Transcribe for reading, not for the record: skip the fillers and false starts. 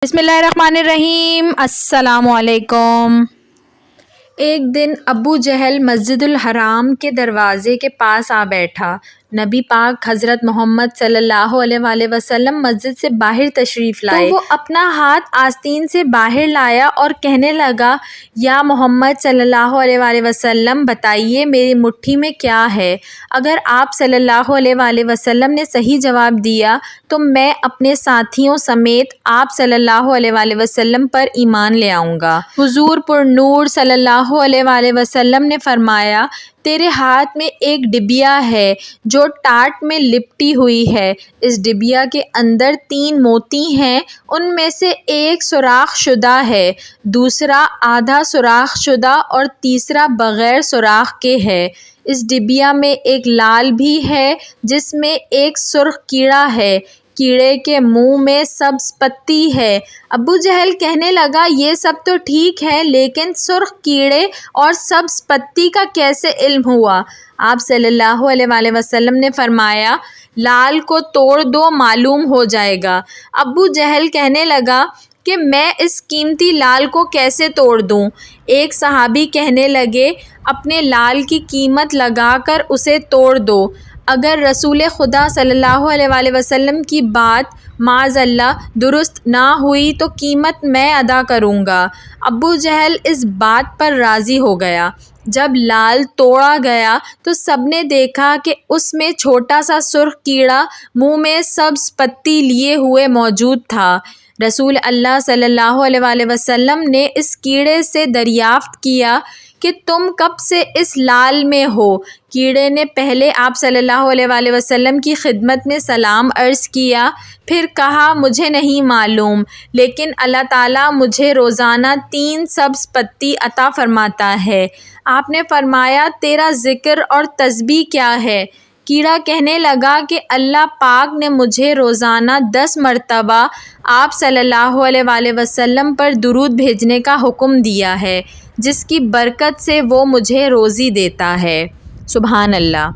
बिस्मिल्लाहिर्रहमानिर्रहीम। अस्सलाम वालेकुम। एक दिन अबू जहल मस्जिदुल हराम के दरवाज़े के पास आ बैठा। नबी पाक हज़रत मोहम्मद सल्लल्लाहु अलैहि वसल्लम मस्जिद से बाहर तशरीफ़ लाए तो वो अपना हाथ आस्तीन से बाहर लाया और कहने लगा, या मोहम्मद सल्लल्लाहु अलैहि वसल्लम, बताइए मेरी मुट्ठी में क्या है। अगर आप सल्लल्लाहु अलैहि वसल्लम ने सही जवाब दिया तो मैं अपने साथियों समेत आप सल्लल्लाहु अलैहि वसल्लम पर ईमान ले आऊँगा। हुजूर पुरनूर सल्लल्लाहु अलैहि वसल्लम ने फरमाया, तेरे हाथ में एक डिबिया है जो टाट में लिपटी हुई है। इस डिबिया के अंदर 3 मोती हैं, उनमें से एक सुराख शुदा है, दूसरा आधा सुराख शुदा और तीसरा बग़ैर सुराख के है। इस डिबिया में एक लाल भी है जिसमें एक सुर्ख कीड़ा है, कीड़े के मुंह में सब्ज़ पत्ती है। अबू जहल कहने लगा, ये सब तो ठीक है, लेकिन सुर्ख कीड़े और सब्ज़ पत्ती का कैसे इल्म हुआ। आप सल्लल्लाहु अलैहि वसल्लम ने फरमाया, लाल को तोड़ दो, मालूम हो जाएगा। अबू जहल कहने लगा कि मैं इस कीमती लाल को कैसे तोड़ दूं। एक सहाबी कहने लगे, अपने लाल की कीमत लगाकर उसे तोड़ दो। अगर रसूल खुदा सल्लल्लाहु अलैहि वसल्लम की बात माज़अल्लाह दुरुस्त ना हुई तो कीमत मैं अदा करूँगा। अबू जहल इस बात पर राज़ी हो गया। जब लाल तोड़ा गया तो सबने देखा कि उसमें छोटा सा सुर्ख कीड़ा मुंह में सब्ज़ पत्ती लिए हुए मौजूद था। रसूल अल्लाह सल्लल्लाहु अलैहि वसल्लम ने इस कीड़े से दरियाफ़्त किया कि तुम कब से इस लाल में हो। कीड़े ने पहले आप सल्लल्लाहु अलैहि वसल्लम की खिदमत में सलाम अर्ज़ किया, फिर कहा, मुझे नहीं मालूम, लेकिन अल्लाह ताला मुझे रोज़ाना 3 सब्ज़ पत्ती अता फ़रमाता है। आपने फरमाया, तेरा ज़िक्र और तस्बीह क्या है। कीड़ा कहने लगा कि अल्लाह पाक ने मुझे रोज़ाना 10 मरतबा आप सल्लल्लाहु अलैहि वसल्लम पर दुरूद भेजने का हुक्म दिया है, जिसकी बरकत से वो मुझे रोज़ी देता है। सुभान अल्लाह।